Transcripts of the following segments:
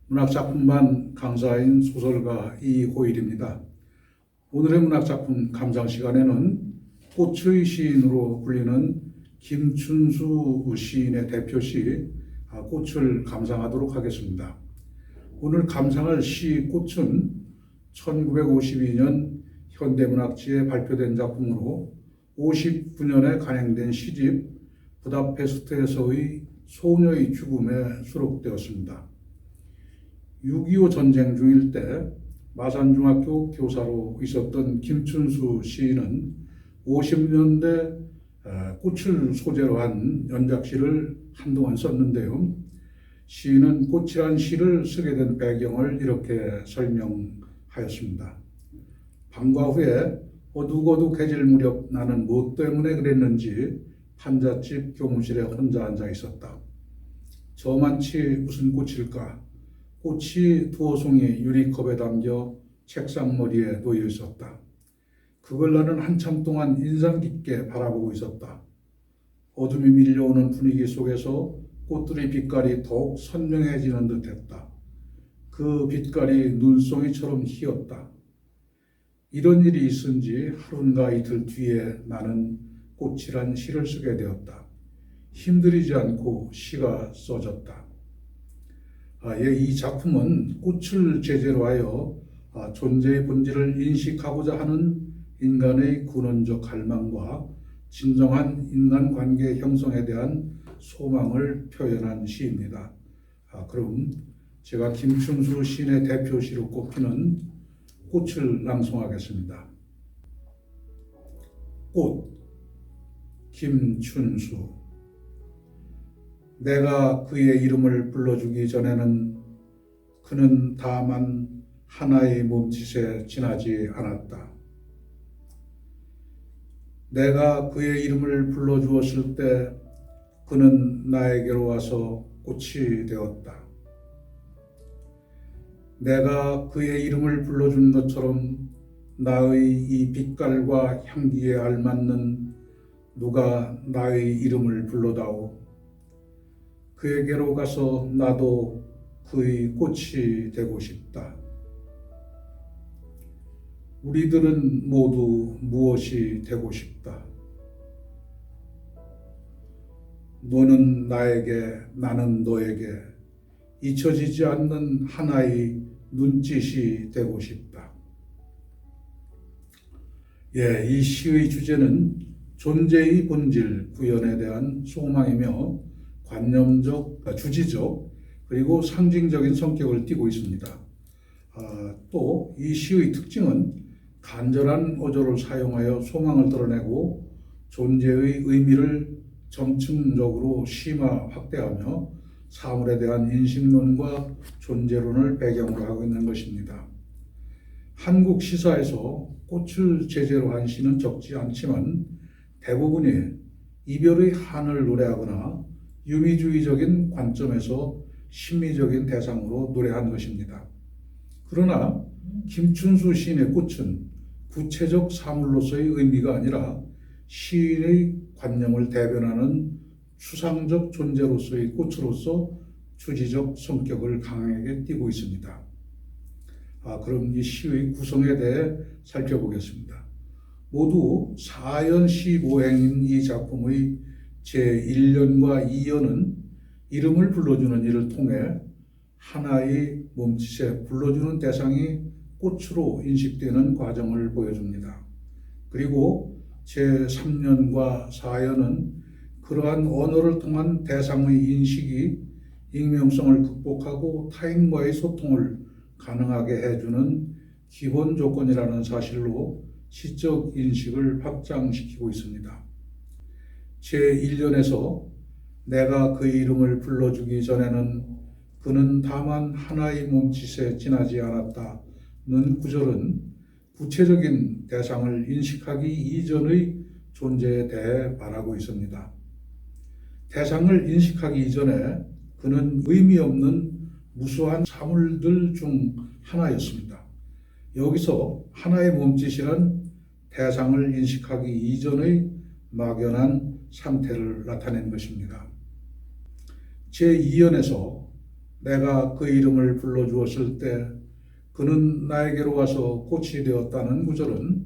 문학작품반 강사인 소설가 이호일입니다. 오늘의 문학작품 감상 시간에는 꽃의 시인으로 불리는 김춘수 시인의 대표시 꽃을 감상하도록 하겠습니다. 오늘 감상할 시 꽃은 1952년 현대문학지에 발표된 작품으로 59년에 간행된 시집 부다페스트에서의 소녀의 죽음에 수록되었습니다. 6.25 전쟁 중일 때 마산중학교 교사로 있었던 김춘수 시인은 50년대 꽃을 소재로 한 연작시를 한동안 썼는데요. 시인은 꽃이란 시를 쓰게 된 배경을 이렇게 설명하였습니다. 방과 후에 어둑어둑해질 무렵 나는 뭐 때문에 그랬는지 판잣집 교무실에 혼자 앉아 있었다. 저만치 무슨 꽃일까? 꽃이 두어 송이 유리컵에 담겨 책상머리에 놓여 있었다. 그걸 나는 한참 동안 인상 깊게 바라보고 있었다. 어둠이 밀려오는 분위기 속에서 꽃들의 빛깔이 더욱 선명해지는 듯했다. 그 빛깔이 눈송이처럼 희었다. 이런 일이 있은 지 하루인가 이틀 뒤에 나는 꽃이란 시를 쓰게 되었다. 힘들이지 않고 시가 써졌다. 이 작품은 꽃을 제재로 하여 존재의 본질을 인식하고자 하는 인간의 근원적 갈망과 진정한 인간관계 형성에 대한 소망을 표현한 시입니다. 그럼 제가 김춘수 시인의 대표시로 꼽히는 꽃을 낭송하겠습니다. 꽃, 김춘수. 내가 그의 이름을 불러주기 전에는 그는 다만 하나의 몸짓에 지나지 않았다. 내가 그의 이름을 불러주었을 때 그는 나에게로 와서 꽃이 되었다. 내가 그의 이름을 불러준 것처럼 나의 이 빛깔과 향기에 알맞는 누가 나의 이름을 불러다오. 그에게로 가서 나도 그의 꽃이 되고 싶다. 우리들은 모두 무엇이 되고 싶다. 너는 나에게, 나는 너에게 잊혀지지 않는 하나의 눈짓이 되고 싶다. 이 시의 주제는 존재의 본질, 구현에 대한 소망이며 관념적, 주지적, 그리고 상징적인 성격을 띠고 있습니다. 또 이 시의 특징은 간절한 어조를 사용하여 소망을 드러내고 존재의 의미를 점층적으로 심화 확대하며 사물에 대한 인식론과 존재론을 배경으로 하고 있는 것입니다. 한국 시사에서 꽃을 제재로 한 시는 적지 않지만 대부분이 이별의 한을 노래하거나 유미주의적인 관점에서 심미적인 대상으로 노래한 것입니다. 그러나 김춘수 시인의 꽃은 구체적 사물로서의 의미가 아니라 시인의 관념을 대변하는 추상적 존재로서의 꽃으로서 주지적 성격을 강하게 띠고 있습니다. 그럼 이 시의 구성에 대해 살펴보겠습니다. 모두 4연 15행인 이 작품의 제1연과 2연은 이름을 불러주는 일을 통해 하나의 몸짓에 불러주는 대상이 꽃으로 인식되는 과정을 보여줍니다. 그리고 제3연과 4연은 그러한 언어를 통한 대상의 인식이 익명성을 극복하고 타인과의 소통을 가능하게 해주는 기본 조건이라는 사실로 시적 인식을 확장시키고 있습니다. 제1년에서 내가 그의 이름을 불러주기 전에는 그는 다만 하나의 몸짓에 지나지 않았다는 구절은 구체적인 대상을 인식하기 이전의 존재에 대해 말하고 있습니다. 대상을 인식하기 이전에 그는 의미 없는 무수한 사물들 중 하나였습니다. 여기서 하나의 몸짓이란 대상을 인식하기 이전의 막연한 상태를 나타낸 것입니다. 제2연에서 내가 그 이름을 불러주었을 때 그는 나에게로 와서 꽃이 되었다는 구절은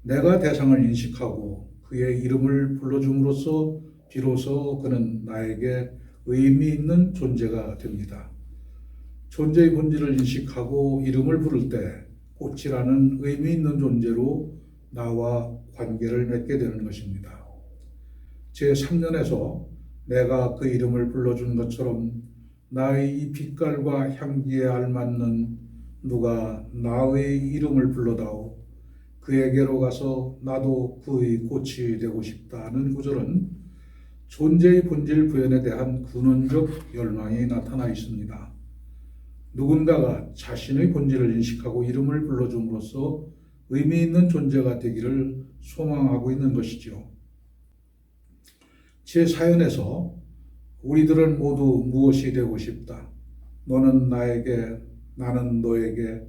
내가 대상을 인식하고 그의 이름을 불러줌으로써 비로소 그는 나에게 의미 있는 존재가 됩니다. 존재의 본질을 인식하고 이름을 부를 때 꽃이라는 의미 있는 존재로 나와 관계를 맺게 되는 것입니다. 제3년에서 내가 그 이름을 불러준 것처럼 나의 이 빛깔과 향기에 알맞는 누가 나의 이름을 불러다오 그에게로 가서 나도 그의 꽃이 되고 싶다는 구절은 존재의 본질 구현에 대한 근원적 열망이 나타나 있습니다. 누군가가 자신의 본질을 인식하고 이름을 불러줌으로써 의미 있는 존재가 되기를 소망하고 있는 것이죠. 제 사연에서 우리들은 모두 무엇이 되고 싶다. 너는 나에게, 나는 너에게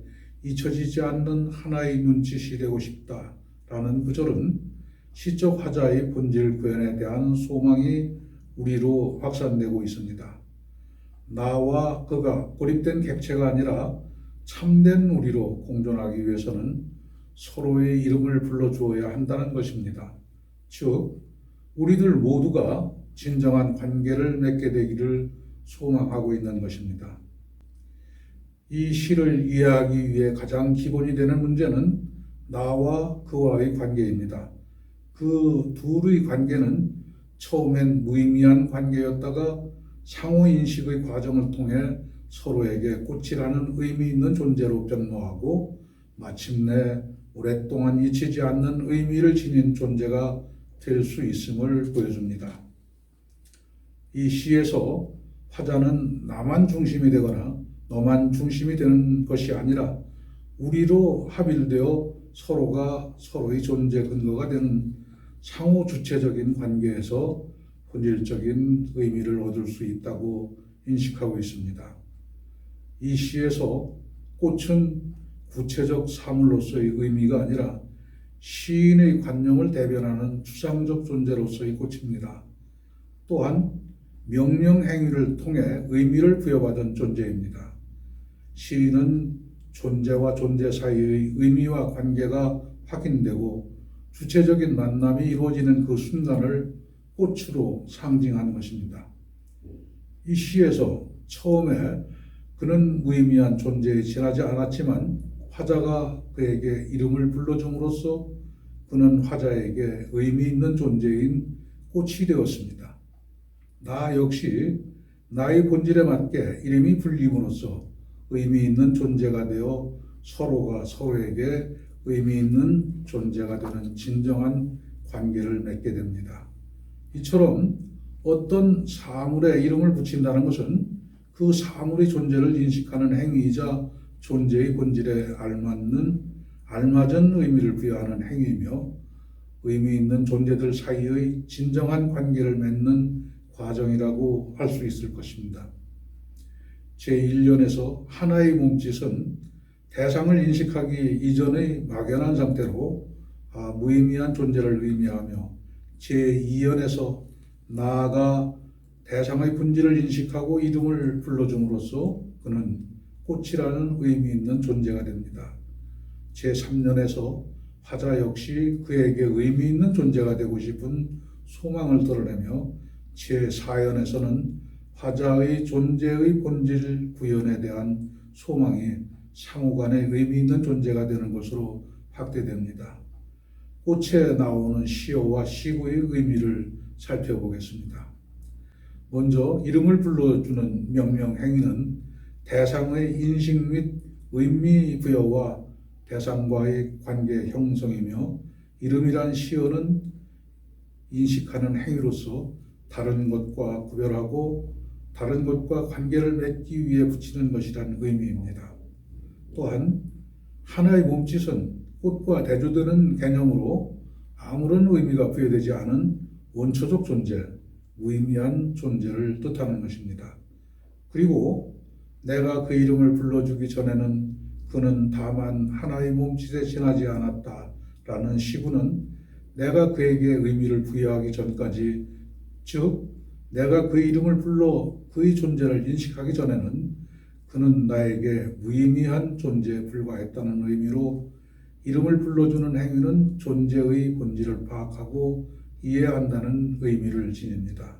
잊혀지지 않는 하나의 눈짓이 되고 싶다. 라는 구절은 시적 화자의 본질 구현에 대한 소망이 우리로 확산되고 있습니다. 나와 그가 고립된 객체가 아니라 참된 우리로 공존하기 위해서는 서로의 이름을 불러주어야 한다는 것입니다. 즉, 우리들 모두가 진정한 관계를 맺게 되기를 소망하고 있는 것입니다. 이 시를 이해하기 위해 가장 기본이 되는 문제는 나와 그와의 관계입니다. 그 둘의 관계는 처음엔 무의미한 관계였다가 상호 인식의 과정을 통해 서로에게 꽃이라는 의미 있는 존재로 변모하고 마침내 오랫동안 잊히지 않는 의미를 지닌 존재가 될 수 있음을 보여줍니다. 이 시에서 화자는 나만 중심이 되거나 너만 중심이 되는 것이 아니라 우리로 합일되어 서로가 서로의 존재 근거가 되는 상호 주체적인 관계에서 본질적인 의미를 얻을 수 있다고 인식하고 있습니다. 이 시에서 꽃은 구체적 사물로서의 의미가 아니라 시인의 관념을 대변하는 추상적 존재로서의 꽃입니다. 또한 명령행위를 통해 의미를 부여받은 존재입니다. 시인은 존재와 존재 사이의 의미와 관계가 확인되고 주체적인 만남이 이루어지는 그 순간을 꽃으로 상징하는 것입니다. 이 시에서 처음에 그는 무의미한 존재에 지나지 않았지만 화자가 그에게 이름을 불러줌으로써 그는 화자에게 의미 있는 존재인 꽃이 되었습니다. 나 역시 나의 본질에 맞게 이름이 불림으로써 의미 있는 존재가 되어 서로가 서로에게 의미 있는 존재가 되는 진정한 관계를 맺게 됩니다. 이처럼 어떤 사물에 이름을 붙인다는 것은 그 사물의 존재를 인식하는 행위이자 존재의 본질에 알맞은 의미를 부여하는 행위이며 의미 있는 존재들 사이의 진정한 관계를 맺는 과정이라고 할 수 있을 것입니다. 제1년에서 하나의 몸짓은 대상을 인식하기 이전의 막연한 상태로 무의미한 존재를 의미하며 제2연에서 나아가 대상의 본질을 인식하고 이름을 불러줌으로써 그는 꽃이라는 의미 있는 존재가 됩니다. 제3년에서 화자 역시 그에게 의미 있는 존재가 되고 싶은 소망을 드러내며 제4연에서는 화자의 존재의 본질 구현에 대한 소망이 상호간의 의미 있는 존재가 되는 것으로 확대됩니다. 꽃에 나오는 시어와 시구의 의미를 살펴보겠습니다. 먼저 이름을 불러주는 명령 행위는 대상의 인식 및 의미 부여와 대상과의 관계 형성이며 이름이란 시어는 인식하는 행위로서 다른 것과 구별하고 다른 것과 관계를 맺기 위해 붙이는 것이란 의미입니다. 또한 하나의 몸짓은 꽃과 대조되는 개념으로 아무런 의미가 부여되지 않은 원초적 존재, 무의미한 존재를 뜻하는 것입니다. 그리고 내가 그 이름을 불러주기 전에는 그는 다만 하나의 몸짓에 지나지 않았다라는 시구는 내가 그에게 의미를 부여하기 전까지, 즉 내가 그 이름을 불러 그의 존재를 인식하기 전에는 그는 나에게 무의미한 존재에 불과했다는 의미로 이름을 불러주는 행위는 존재의 본질을 파악하고 이해한다는 의미를 지닙니다.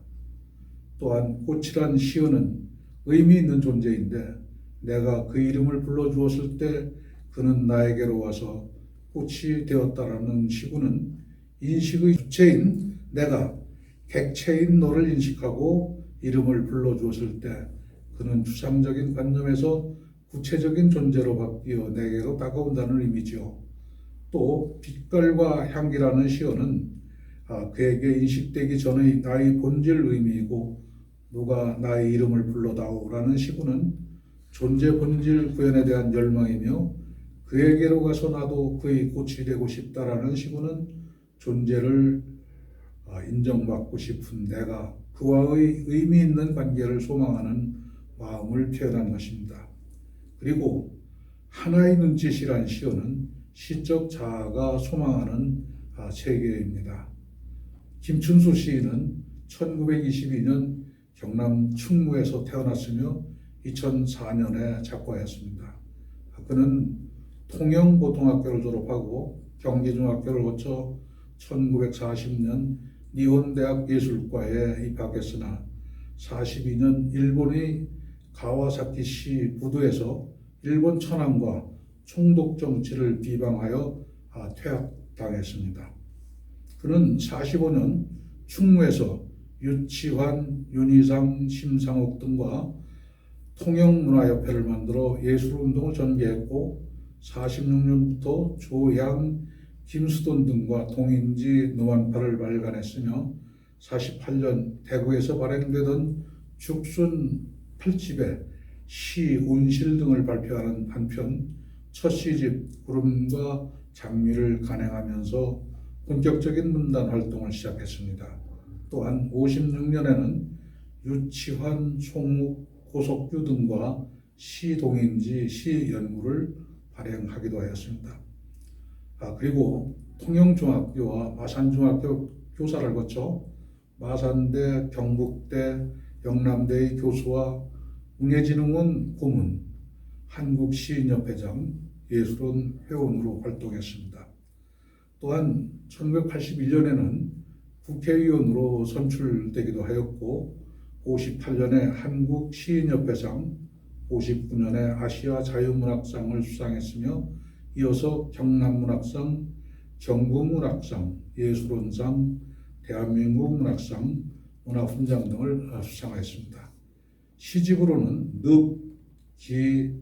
또한 꽃이란 시어는 의미 있는 존재인데 내가 그 이름을 불러주었을 때 그는 나에게로 와서 꽃이 되었다라는 시구는 인식의 주체인 내가 객체인 너를 인식하고 이름을 불러주었을 때 그는 추상적인 관념에서 구체적인 존재로 바뀌어 내게로 다가온다는 의미지요. 또 빛깔과 향기라는 시어는 그에게 인식되기 전의 나의 본질 의미이고 누가 나의 이름을 불러다오라는 시구는 존재 본질 구현에 대한 열망이며 그에게로 가서 나도 그의 꽃이 되고 싶다라는 시구는 존재를 인정받고 싶은 내가 그와의 의미 있는 관계를 소망하는 마음을 표현한 것입니다. 그리고 하나의 눈짓이란 시어는 시적 자아가 소망하는 세계입니다. 김춘수 시인은 1922년 경남 충무에서 태어났으며 2004년에 작가였습니다. 그는 통영고등학교를 졸업하고 경기중학교를 거쳐 1940년 니혼대학 예술과에 입학했으나 42년 일본의 가와사키시 부두에서 일본 천황과 총독 정치를 비방하여 퇴학당했습니다. 그는 45년 충무에서 유치환, 윤희상, 심상옥 등과 통영문화협회를 만들어 예술운동을 전개했고 46년부터 조양, 김수돈 등과 동인지 노만파를 발간했으며 48년 대구에서 발행되던 죽순 8집에 시, 운실 등을 발표하는 한편 첫 시집 구름과 장미를 간행하면서 본격적인 문단 활동을 시작했습니다. 또한 56년에는 유치환, 송욱, 고석규 등과 시동인지 시연구를 발행하기도 하였습니다. 그리고 통영중학교와 마산중학교 교사를 거쳐 마산대, 경북대, 영남대의 교수와 문예진흥원 고문, 한국시인협회장, 예술원 회원으로 활동했습니다. 또한 1981년에는 국회의원으로 선출되기도 하였고 58년에 한국시인협회상, 59년에 아시아 자유문학상을 수상했으며 이어서 경남문학상, 경부문학상, 예술원상, 대한민국 문학상, 문화훈장 등을 수상하였습니다. 시집으로는 늪, 기,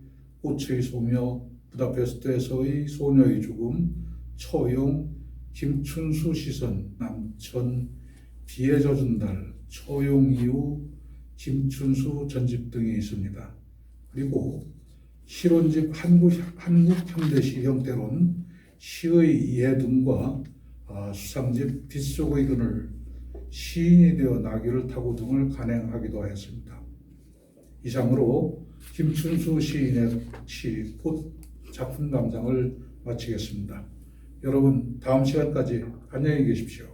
꽃의 소녀, 부다페스트에서의 소녀의 죽음, 처용, 김춘수 시선, 남천, 비에 젖은 달, 처용 이후, 김춘수 전집 등이 있습니다. 그리고 실혼집 한국현대시 형태로는 시의 이해 등과 수상집 빗속의 그늘, 시인이 되어 나귀를 타고 등을 간행하기도 하였습니다. 이상으로 김춘수 시인의 시, 꽃 작품 감상을 마치겠습니다. 여러분 다음 시간까지 안녕히 계십시오.